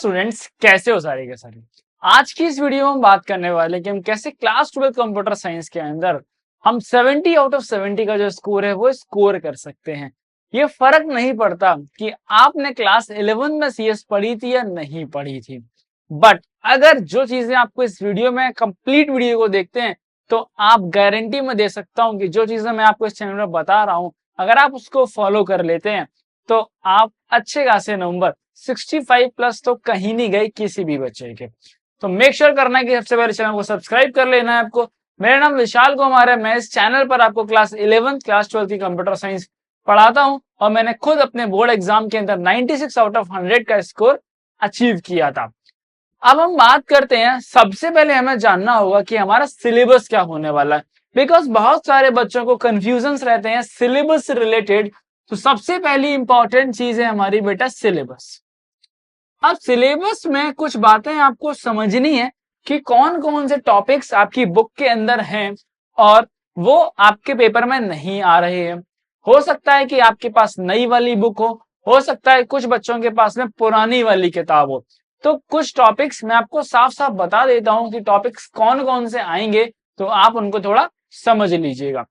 Students, कैसे हो सारे के सारे। आज की इस वीडियो में हम बात करने वाले कि हम कैसे क्लास 12 कंप्यूटर साइंस के अंदर हम 70 आउट ऑफ 70 का जो स्कोर है वो स्कोर कर सकते हैं। ये फर्क नहीं पड़ता कि आपने क्लास 11 में सीएस पढ़ी थी या नहीं पढ़ी थी, बट अगर जो चीजें आपको इस वीडियो में कंप्लीट वीडियो को देखते हैं तो आप गारंटी में दे सकता हूं कि जो चीजें मैं आपको इस चैनल में बता रहा हूं, अगर आप उसको फॉलो कर लेते हैं तो आप अच्छे खासे नंबर 65 प्लस तो कहीं नहीं गए किसी भी बच्चे के। तो मेक श्योर करना है कि सबसे पहले चैनल को सब्सक्राइब कर लेना है आपको। मेरा नाम विशाल कुमार है। मैं इस चैनल पर आपको क्लास 11 क्लास 12 की कंप्यूटर साइंस पढ़ाता हूं और मैंने खुद अपने बोर्ड एग्जाम के अंदर 96 आउट ऑफ 100 का स्कोर अचीव किया था। अब हम बात करते हैं, सबसे पहले हमें जानना होगा कि हमारा सिलेबस क्या होने वाला है, बिकॉज बहुत सारे बच्चों को कंफ्यूजन रहते हैं सिलेबस से रिलेटेड। तो सबसे पहली इंपॉर्टेंट चीज है हमारी बेटा सिलेबस। अब सिलेबस में कुछ बातें आपको समझनी है कि कौन कौन से टॉपिक्स आपकी बुक के अंदर हैं और वो आपके पेपर में नहीं आ रहे हैं। हो सकता है कि आपके पास नई वाली बुक हो सकता है कुछ बच्चों के पास में पुरानी वाली किताब हो। तो कुछ टॉपिक्स मैं आपको साफ साफ बता देता हूं कि टॉपिक्स कौन कौन से आएंगे, तो आप उनको थोड़ा समझ लीजिएगा।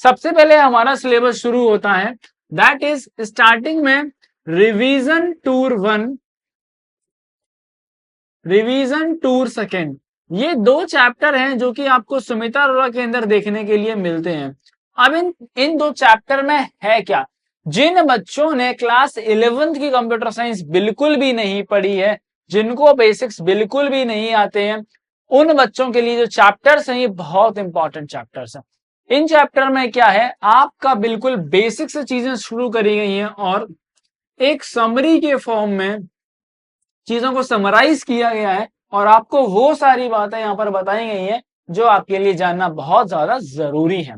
सबसे पहले हमारा सिलेबस शुरू होता है, दैट इज स्टार्टिंग में रिवीजन टूर 1, रिवीजन टूर 2। ये दो चैप्टर हैं जो कि आपको सुमिता अरोड़ा के अंदर देखने के लिए मिलते हैं। अब इन दो चैप्टर में है क्या, जिन बच्चों ने क्लास 11 की कंप्यूटर साइंस बिल्कुल भी नहीं पढ़ी है, जिनको बेसिक्स बिल्कुल भी नहीं आते हैं, उन बच्चों के लिए जो चैप्टर्स हैं ये बहुत इंपॉर्टेंट चैप्टर्स हैं। इन चैप्टर में क्या है, आपका बिल्कुल बेसिक से चीजें शुरू करी गई हैं और एक समरी के फॉर्म में चीजों को समराइज किया गया है और आपको वो सारी बातें यहाँ पर बताई गई हैं जो आपके लिए जानना बहुत ज्यादा जरूरी है।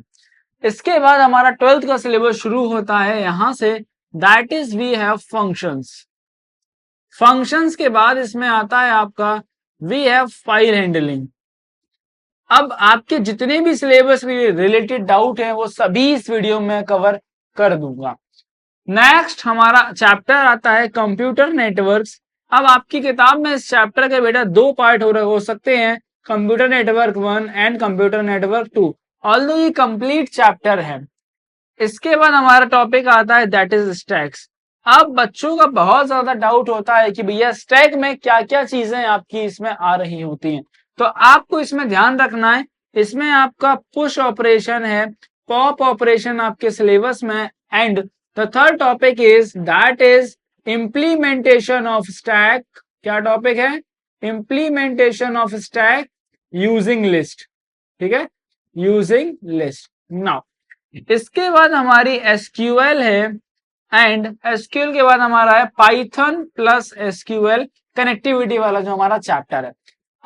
इसके बाद हमारा 12th का सिलेबस शुरू होता है यहां से, that is we have functions. Functions के बाद इसमें आता है आपका वी हैव फाइल हैंडलिंग। अब आपके जितने भी सिलेबस रिलेटेड डाउट हैं वो सभी इस वीडियो में कवर कर दूंगा। नेक्स्ट हमारा चैप्टर आता है कंप्यूटर नेटवर्क्स। अब आपकी किताब में इस चैप्टर के बेटा दो पार्ट हो सकते हैं, computer network 1 and computer network 2, although ये कंप्लीट चैप्टर है। इसके बाद हमारा टॉपिक आता है दैट इज स्टैक्स। अब बच्चों का बहुत ज्यादा डाउट होता है कि भैया स्टैक में क्या क्या चीजें आपकी इसमें आ रही होती हैं, तो आपको इसमें ध्यान रखना है। इसमें आपका पुश ऑपरेशन है, पॉप ऑपरेशन आपके सिलेबस में, and the third topic is that is implementation of stack. क्या टॉपिक है, implementation of stack using list. ठीक है, यूजिंग लिस्ट। नाउ इसके बाद हमारी एसक्यूएल है एंड एसक्यूएल के बाद हमारा है पाइथन प्लस एसक्यूएल कनेक्टिविटी वाला जो हमारा चैप्टर है।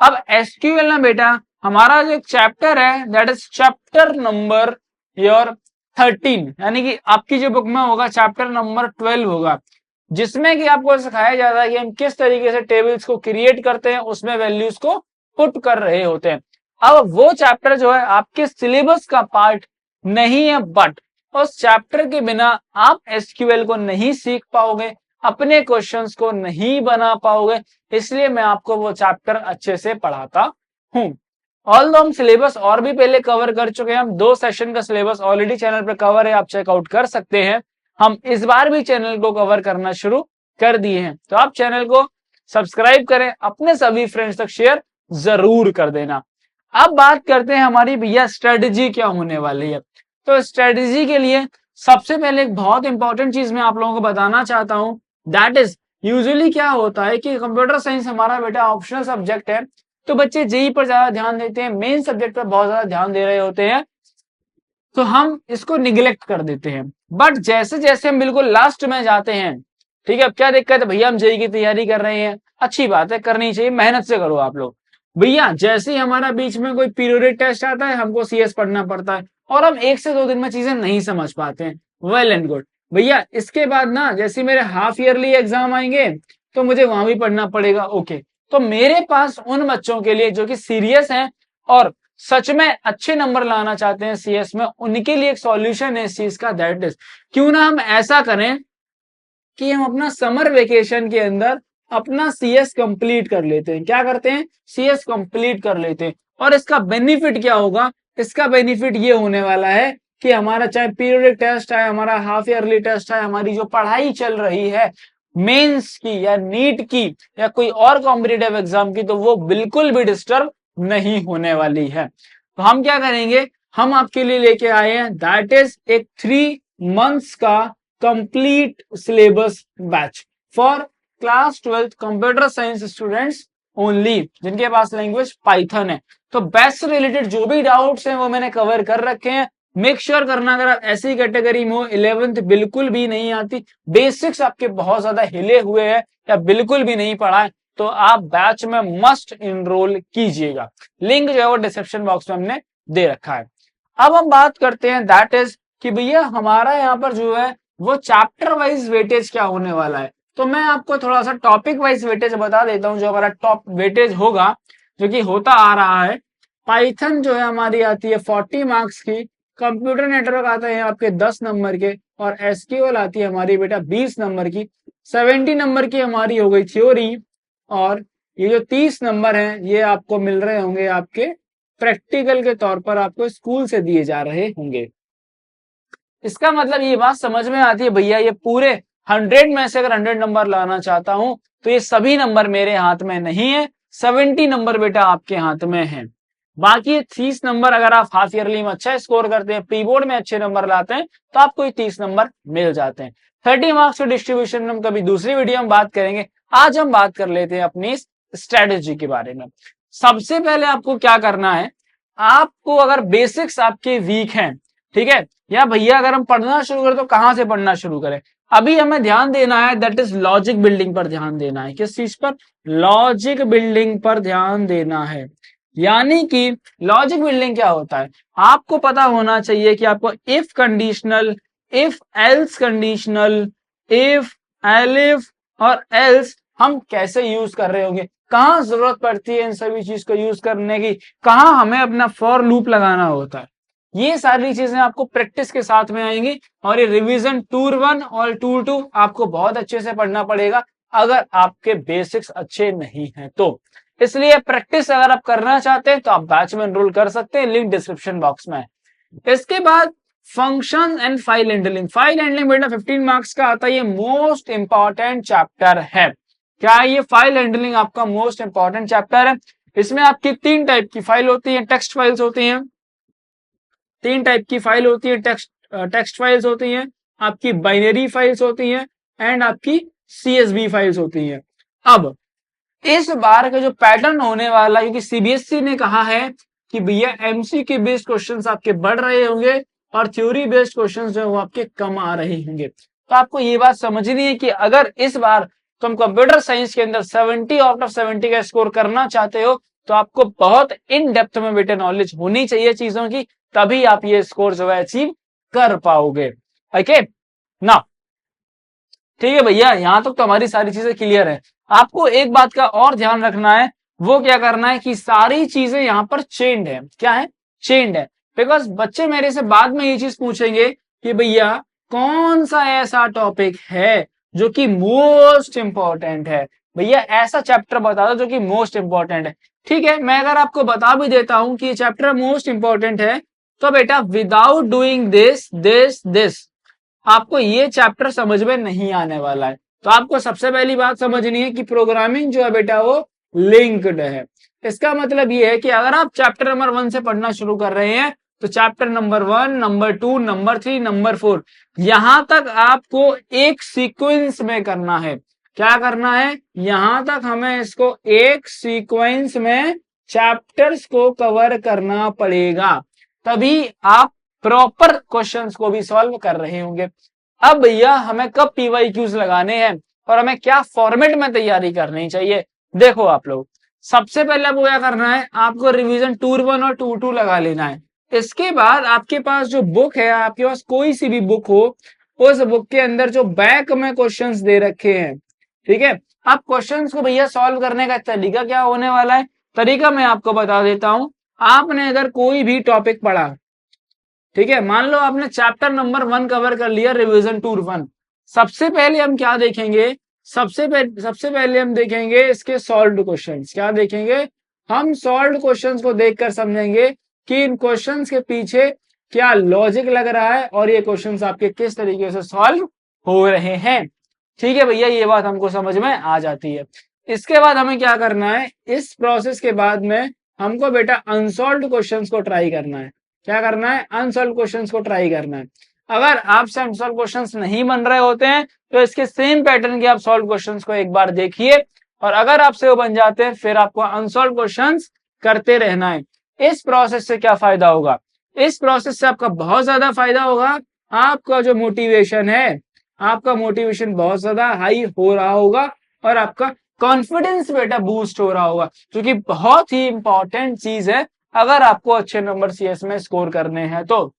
अब एसक्यूएल ना बेटा हमारा जो चैप्टर है that is chapter number your 13, यानी कि आपकी जो बुक में होगा चैप्टर नंबर 12 होगा, जिसमें कि आपको सिखाया जाता है कि हम किस तरीके से टेबल्स को क्रिएट करते हैं, उसमें वैल्यूज को पुट कर रहे होते हैं। अब वो चैप्टर जो है आपके सिलेबस का पार्ट नहीं है, बट उस चैप्टर के बिना आप एसक्यूएल को नहीं सीख पाओगे, अपने क्वेश्चंस को नहीं बना पाओगे, इसलिए मैं आपको वो चैप्टर अच्छे से पढ़ाता हूं। ऑल्दो हम सिलेबस और भी पहले कवर कर चुके हैं, हम 2 सेशन का सिलेबस ऑलरेडी चैनल पर कवर है, आप चेकआउट कर सकते हैं। हम इस बार भी चैनल को कवर करना शुरू कर दिए हैं, तो आप चैनल को सब्सक्राइब करें, अपने सभी फ्रेंड्स तक शेयर जरूर कर देना। अब बात करते हैं हमारी भैया स्ट्रेटेजी क्या होने वाली है। तो स्ट्रेटेजी के लिए सबसे पहले एक बहुत इंपॉर्टेंट चीज मैं आप लोगों को बताना चाहता हूं, दैट इज यूजुअली क्या होता है कि कंप्यूटर साइंस हमारा बेटा ऑप्शनल सब्जेक्ट है, तो बच्चे जेई पर ज्यादा ध्यान देते हैं, मेन सब्जेक्ट पर बहुत ज्यादा ध्यान दे रहे होते हैं, तो हम इसको निगलेक्ट कर देते हैं। बट जैसे जैसे हम बिल्कुल लास्ट में जाते हैं, ठीक है, अब क्या दिक्कत है भैया, हम जेई की तैयारी कर रहे हैं, अच्छी बात है, करनी चाहिए, मेहनत से करो आप लोग। भैया जैसे ही हमारा बीच में कोई पीरियोडिक टेस्ट आता है, हमको सीएस पढ़ना पड़ता है और हम 1 से 2 दिन में चीजें नहीं समझ पाते हैं, वेल एंड गुड। भैया इसके बाद ना जैसे मेरे हाफ ईयरली एग्जाम आएंगे तो मुझे वहां भी पढ़ना पड़ेगा, ओके। तो मेरे पास उन बच्चों के लिए जो कि सीरियस हैं और सच में अच्छे नंबर लाना चाहते हैं सीएस में, उनके लिए एक सॉल्यूशन है इस चीज का, दैट इज क्यों ना हम ऐसा करें कि हम अपना समर वेकेशन के अंदर अपना CS कंप्लीट कर लेते हैं। क्या करते हैं? CS कंप्लीट कर लेते हैं। और इसका बेनिफिट क्या होगा? इसका बेनिफिट ये होने वाला है कि हमारा चाहे पीरियडिक टेस्ट है, हमारा हाफ ईयरली टेस्ट है, हमारी जो पढ़ाई चल रही है मेंस की या नीट की या कोई और कॉम्पिटिटिव एग्जाम की, तो वो बिल्कुल भी डिस्टर्ब नहीं होने वाली है। तो हम क्या करेंगे? हम आपके लिए लेके आए हैं दैट इज एक 3 मंथ्स का complete syllabus batch for class 12 computer science students only, जिनके पास लैंग्वेज पाइथन है। तो बैच से रिलेटेड जो भी डाउट्स हैं वो मैंने कवर कर रखे हैं। मेक श्योर करना अगर आप ऐसी कैटेगरी में हो, 11th बिल्कुल भी नहीं आती, बेसिक्स आपके बहुत ज्यादा हिले हुए हैं या बिल्कुल भी नहीं पढ़ा है, तो आप बैच में मस्ट इनरोल कीजिएगा। लिंक जो है वो डिस्क्रिप्शन बॉक्स में हमने दे रखा है। अब हम बात करते हैं दैट इज कि भैया हमारा यहाँ पर जो है वो चैप्टर वाइज वेटेज क्या होने वाला है। तो मैं आपको थोड़ा सा टॉपिक वाइज वेटेज बता देता हूँ। जो हमारा टॉप वेटेज होगा, जो कि होता आ रहा है, पाइथन जो है हमारी आती है 40 मार्क्स की, कंप्यूटर नेटवर्क आता है आपके 10 नंबर के, और एसक्यूएल आती है हमारी बेटा 20 नंबर की। 70 नंबर की हमारी हो गई थ्योरी, और ये जो 30 नंबर हैं ये आपको मिल रहे होंगे आपके प्रैक्टिकल के तौर पर, आपको स्कूल से दिए जा रहे होंगे। इसका मतलब ये बात समझ में आती है भैया, ये पूरे 100 में से अगर 100 नंबर लाना चाहता हूं तो ये सभी नंबर मेरे हाथ में नहीं है, 70 नंबर बेटा आपके हाथ में है। बाकी 30 नंबर अगर आप हाफ ईयरली में अच्छा स्कोर करते हैं, प्री बोर्ड में अच्छे नंबर लाते हैं, तो आपको 30 नंबर मिल जाते हैं। 30 मार्क्स के डिस्ट्रीब्यूशन में हम कभी दूसरी वीडियो में बात करेंगे। आज हम बात कर लेते हैं अपनी स्ट्रेटेजी के बारे में। सबसे पहले आपको क्या करना है, आपको अगर बेसिक्स आपके वीक हैं, ठीक है, या भैया अगर हम पढ़ना शुरू करें तो कहां से पढ़ना शुरू करें, अभी हमें ध्यान देना है दैट इज लॉजिक बिल्डिंग पर ध्यान देना है। किस चीज पर? लॉजिक बिल्डिंग पर ध्यान देना है। यानी कि लॉजिक बिल्डिंग क्या होता है, आपको पता होना चाहिए कि आपको if conditional, if else conditional, if, elif और एल्स हम कैसे यूज कर रहे होंगे, कहां जरूरत पड़ती है इन सभी चीज को यूज करने की, कहां हमें अपना फॉर लूप लगाना होता है। ये सारी चीजें आपको प्रैक्टिस के साथ में आएंगी, और ये रिवीजन टूर 1 और टूर 2 आपको बहुत अच्छे से पढ़ना पड़ेगा अगर आपके बेसिक्स अच्छे नहीं हैं तो। इसलिए प्रैक्टिस अगर आप करना चाहते हैं तो आप बैच में एनरोल कर सकते हैं, लिंक डिस्क्रिप्शन बॉक्स में है। इसके बाद function and file handling. File handling बेटा 15 मार्क्स का आता है, ये मोस्ट इंपॉर्टेंट चैप्टर है। क्या है ये? फाइल हैंडलिंग आपका मोस्ट इंपॉर्टेंट चैप्टर है। इसमें आपकी 3 टाइप की फाइल होती है, टेक्स्ट फाइल्स होती हैं, 3 टाइप की फाइल होती है, टेक्स्ट फाइल्स होती हैं, आपकी बाइनरी फाइल्स होती हैं, एंड आपकी CSV फाइल्स होती हैं। अब इस बार का जो पैटर्न होने वाला है, क्योंकि CBSE ने कहा है कि भैया MCQ बेस्ड क्वेश्चंस आपके बढ़ रहे होंगे और थ्योरी बेस्ड क्वेश्चंस जो है वो आपके कम आ रहे होंगे। तो आपको ये बात समझनी है कि अगर इस बार तुम कंप्यूटर साइंस के अंदर 70 आउट ऑफ 70 का स्कोर करना चाहते हो, तो आपको बहुत इन डेप्थ में बेटे नॉलेज होनी चाहिए चीजों की, तभी आप ये स्कोर जो है अचीव कर पाओगे। ओके ना, ठीक है भैया, यहां तक तो हमारी सारी चीजें क्लियर है। आपको एक बात का और ध्यान रखना है, वो क्या करना है कि सारी चीजें यहां पर चेंड है। क्या है? चेंड है। बिकॉज बच्चे मेरे से बाद में ये चीज पूछेंगे कि भैया कौन सा ऐसा टॉपिक है जो कि मोस्ट इंपॉर्टेंट है, भैया ऐसा चैप्टर बता दो जो कि मोस्ट इंपॉर्टेंट है। ठीक है, मैं अगर आपको बता भी देता हूं कि ये चैप्टर मोस्ट इंपॉर्टेंट है, तो बेटा without doing this this this आपको ये चैप्टर समझ में नहीं आने वाला है। तो आपको सबसे पहली बात समझनी है कि प्रोग्रामिंग जो है बेटा वो लिंक्ड है। इसका मतलब ये है कि अगर आप चैप्टर नंबर 1 से पढ़ना शुरू कर रहे हैं तो chapter number 1, number 2, number 3, number 4 यहां तक आपको एक सीक्वेंस में करना है। क्या करना है? यहां तक हमें इसको एक सीक्वेंस में चैप्टर्स को कवर करना पड़ेगा, तभी आप प्रॉपर क्वेश्चंस को भी सॉल्व कर रहे होंगे। अब भैया हमें कब PYQs लगाने हैं और हमें क्या फॉर्मेट में तैयारी करनी चाहिए, देखो आप लोग, सबसे पहले आपको क्या करना है, आपको रिवीजन टूर 1 और टूर 2 लगा लेना है। इसके बाद आपके पास जो बुक है, आपके पास कोई सी भी बुक हो, उस बुक के अंदर जो बैक में क्वेश्चंस दे रखे हैं, ठीक है, आप क्वेश्चंस को भैया सॉल्व करने का तरीका क्या होने वाला है, तरीका मैं आपको बता देता हूं। आपने अगर कोई भी टॉपिक पढ़ा, ठीक है, मान लो आपने चैप्टर नंबर 1 कवर कर लिया, रिवीजन टूर 1, सबसे पहले हम क्या देखेंगे, सबसे पहले हम देखेंगे इसके सॉल्व्ड क्वेश्चंस। क्या देखेंगे? हम सॉल्व्ड क्वेश्चंस को देखकर समझेंगे कि इन क्वेश्चंस के पीछे क्या लॉजिक लग रहा है और ये क्वेश्चंस आपके किस तरीके से सॉल्व हो रहे हैं। ठीक है भैया, ये बात हमको समझ में आ जाती है। इसके बाद हमें क्या करना है, इस प्रोसेस के बाद में हमको बेटा अनसॉल्व्ड क्वेश्चंस को ट्राई करना है। क्या करना है? अनसॉल्व्ड क्वेश्चंस को ट्राई करना है। अगर आपसे अनसॉल्व क्वेश्चंस नहीं बन रहे होते हैं तो इसके सेम पैटर्न के आप सॉल्व क्वेश्चंस को एक बार देखिए, और अगर आपसे वो बन जाते हैं फिर आपको अनसॉल्व क्वेश्चंस करते रहना है। इस प्रोसेस से क्या फायदा होगा? इस प्रोसेस से आपका बहुत ज्यादा फायदा होगा। आपका जो मोटिवेशन है, आपका मोटिवेशन बहुत ज्यादा हाई हो रहा होगा और आपका कॉन्फिडेंस बेटा बूस्ट हो रहा होगा, क्योंकि बहुत ही इंपॉर्टेंट चीज है अगर आपको अच्छे नंबर सीएस में स्कोर करने हैं तो।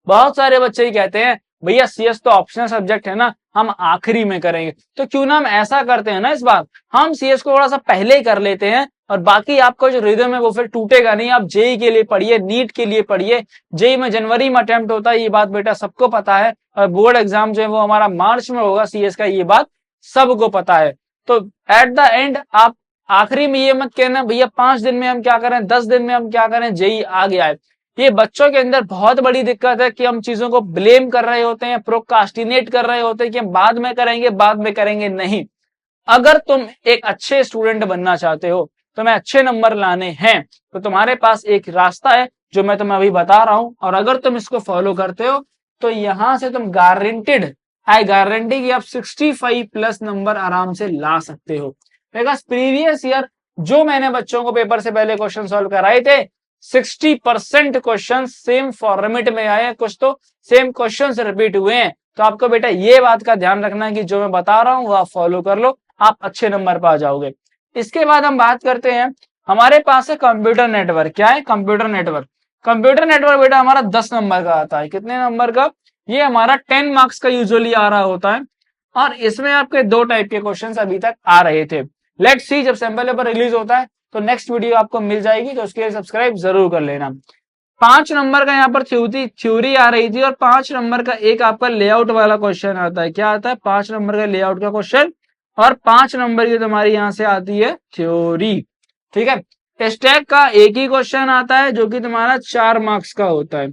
बहुत सारे बच्चे ही कहते हैं भैया सीएस तो ऑप्शनल सब्जेक्ट है ना, हम आखिरी में करेंगे। तो क्यों ना हम ऐसा करते हैं ना, इस बार हम सीएस को थोड़ा सा पहले ही कर लेते हैं और बाकी आपका जो रिदम है वो फिर टूटेगा नहीं। आप जेई के लिए पढ़िए, नीट के लिए पढ़िए। जेई में जनवरी में अटेम्प्ट होता है, ये बात बेटा सबको पता है, और बोर्ड एग्जाम जो है वो हमारा मार्च में होगा सीएस का, ये बात सबको पता है। तो एट द एंड आप आखिरी में ये मत कहना भैया 5 दिन में हम क्या करें, 10 दिन में हम क्या करें, जेई आ गया है। ये बच्चों के अंदर बहुत बड़ी दिक्कत है कि हम चीजों को ब्लेम कर रहे होते हैं, प्रोकास्टिनेट कर रहे होते हैं कि हम बाद में करेंगे नहीं। अगर तुम एक अच्छे स्टूडेंट बनना चाहते हो, तुम्हें अच्छे नंबर लाने हैं, तो तुम्हारे पास एक रास्ता है जो मैं तुम्हें अभी बता रहा हूं, और अगर तुम इसको फॉलो करते हो तो यहां से तुम गारंटेड, आई गारंटी कि आप 65 प्लस नंबर आराम से ला सकते हो। बिकॉज प्रीवियस ईयर जो मैंने बच्चों को पेपर से पहले क्वेश्चन सॉल्व कराए थे, 60% क्वेश्चन सेम फॉर्मेट में आए हैं, कुछ तो सेम क्वेश्चन रिपीट हुए हैं। तो आपको बेटा ये बात का ध्यान रखना है कि जो मैं बता रहा हूं वो आप फॉलो कर लो, आप अच्छे नंबर पर आ जाओगे। इसके बाद हम बात करते हैं, हमारे पास है कंप्यूटर नेटवर्क। क्या है? Computer network. कंप्यूटर नेटवर्क बेटा हमारा 10 नंबर का आता है। कितने नंबर का? ये हमारा 10 मार्क्स का यूजुअली आ रहा होता है, और इसमें आपके 2 टाइप के क्वेश्चन अभी तक आ रहे थे। लेट्स सी जब सैंपल पेपर रिलीज होता है तो नेक्स्ट वीडियो आपको मिल जाएगी, तो उसके लिए सब्सक्राइब जरूर कर लेना। 5 नंबर का यहाँ पर थ्योरी आ रही थी, और 5 नंबर का एक आपका लेआउट वाला क्वेश्चन आता है। क्या आता है? 5 नंबर का लेआउट का क्वेश्चन, और 5 नंबर की तुम्हारी यहां से आती है थ्योरी। ठीक है। स्टैक का एक ही क्वेश्चन आता है जो कि तुम्हारा 4 मार्क्स का होता है।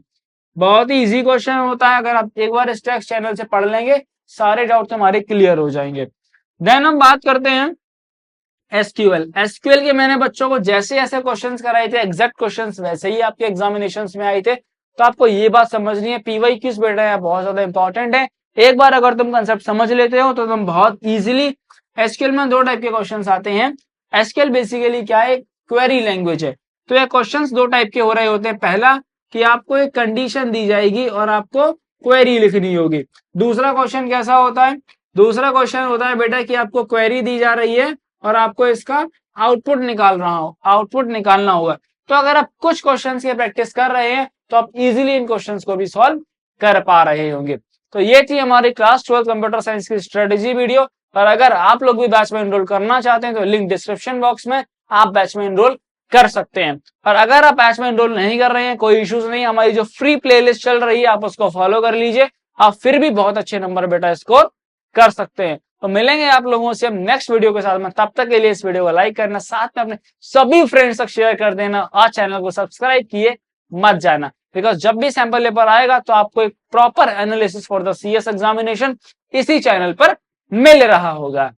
बहुत ही इजी क्वेश्चन होता है, अगर आप एक बार स्टैक चैनल से पढ़ लेंगे सारे डाउट तुम्हारे क्लियर हो जाएंगे। देन हम बात करते हैं एसक्यूएल। एसक्यूएल के मैंने बच्चों को जैसे ऐसे क्वेश्चंस कराए थे, एग्जैक्ट क्वेश्चंस वैसे ही आपके एग्जामिनेशंस में आए थे। तो आपको ये बात समझनी है, पीवाईक्यूज बेटा है बहुत ज्यादा इंपॉर्टेंट है। एक बार अगर तुम कंसेप्ट समझ लेते हो तो तुम बहुत इजीली, एसक्यूएल में 2 टाइप के क्वेश्चंस आते हैं। एसक्यूएल बेसिकली क्या है? क्वेरी लैंग्वेज है। तो ये क्वेश्चंस 2 टाइप के हो रहे होते हैं। पहला कि आपको एक कंडीशन दी जाएगी और आपको क्वेरी लिखनी होगी। दूसरा क्वेश्चन कैसा होता है? दूसरा क्वेश्चन होता है बेटा कि आपको क्वेरी दी जा रही है और आपको इसका आउटपुट निकालना होगा। तो अगर आप कुछ क्वेश्चंस की प्रैक्टिस कर रहे हैं तो आप इजीली इन क्वेश्चंस को भी सॉल्व कर पा रहे होंगे। तो ये थी हमारी क्लास 12 कंप्यूटर साइंस की स्ट्रेटेजी वीडियो। और अगर आप लोग भी बैच में एनरोल करना चाहते हैं तो लिंक डिस्क्रिप्शन बॉक्स में, आप बैच में एनरोल कर सकते हैं। और अगर आप बैच में एनरोल नहीं कर रहे हैं, कोई इश्यूज नहीं, हमारी जो फ्री प्लेलिस्ट चल रही है आप उसको फॉलो कर लीजिए, आप फिर भी बहुत अच्छे नंबर बेटा स्कोर कर सकते हैं। तो मिलेंगे आप लोगों से हम नेक्स्ट वीडियो के साथ में, तब तक के लिए इस वीडियो को लाइक करना, साथ में अपने सभी फ्रेंड्स तक शेयर कर देना, और चैनल को सब्सक्राइब किए मत जाना, बिकॉज जब भी सैंपल पेपर आएगा तो आपको एक proper analysis for the CS examination इसी चैनल पर मिल रहा होगा।